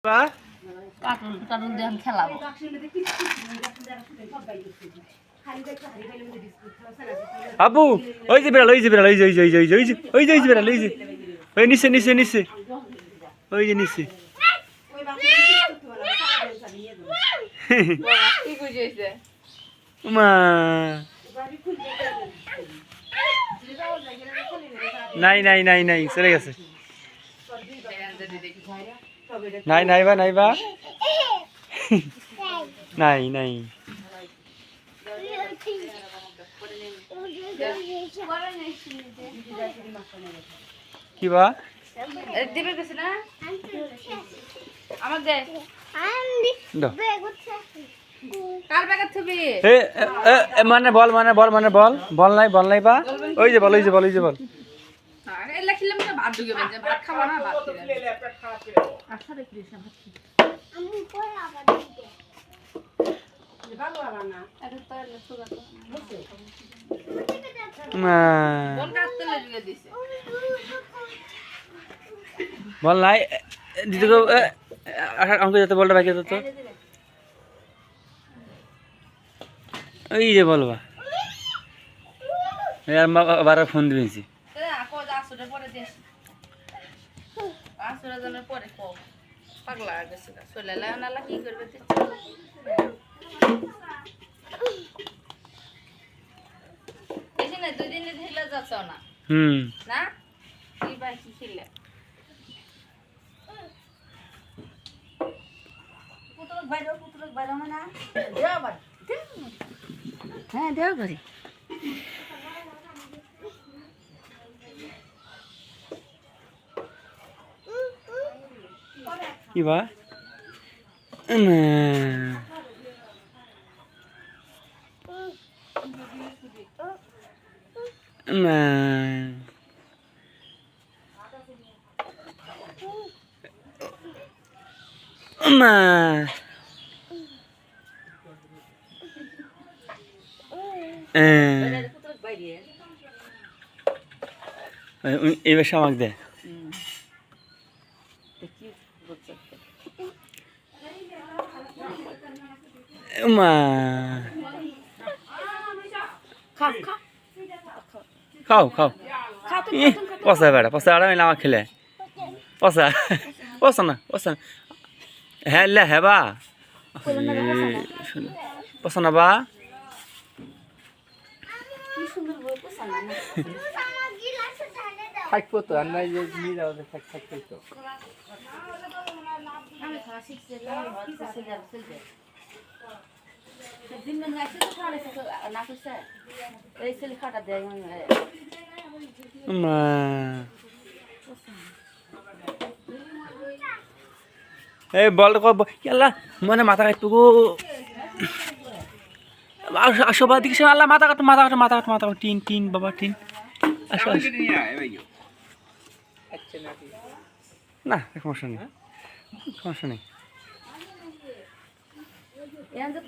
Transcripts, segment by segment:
Cartoon cartoon দিয়ে খেলাবো। আবু ওই যে বেড়াল ওই যে বেড়াল ওই যে ওই যে ওই যে ওই যে ওই যে ওই যে বেড়াল ওই যে ওই নিচে নিচে নিচে ওই যে নিচে কি বুঝেছে মা নাই নাই নাই নাই চলে গেছে নাই নাই বা নাই বা নাই নাই কি বা দিবে গেছে না আমার দে কার ব্যাগ থবি মানে বল মানে বল মানে বল বল নাই বা ওই যে বল ওই যে বল ওই যে বল এলা খেলে মনে ভাত ঢুকে বেজে ভাত খাবো না ভাত খেলে আচ্ছা রে কৃষ্ণ ভাত আমি কই আবার দিতে ভালো আবার না এটা তো সুগা তো না বল কাটতে লেগে দিছে বল নাই দিতে গো আমাকে যেতে বলটা বাকি তো ওই যে বলবা আবার ফোন দিয়েছি পরে পাগলা গেছে চলে নালা কি করবে বেশি না 2 দিনে ঢিলা যাচ্ছ না না কি বাকি ছিল পুত্রক বাইরে মানে দেও বাড়ি হ্যাঁ দেও বাড়ি কি বা এবার শামাক দে মা খাও খাও পচা বেড়া পচা বেড়া মিলে আমার খেলে পচা পচা না পচা হ্যাঁ লে হ্যাঁ বা পচা না বা থাকবো তো আর নাই যে নিয়ে যাওয়া থাকতো তো এই বল কেলা মানে মাথা কাটবো গো আসো বা দিকে আল্লাহ মাথা কাটো মাথা কাটো মাথা কাটো মাথা কাটো টিন টিন বাবা টিন আসো না সমস্যা নেই সমস্যা নেই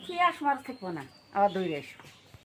খেয়ে আসবার থাকবো না আবার দৌড়ে আসবো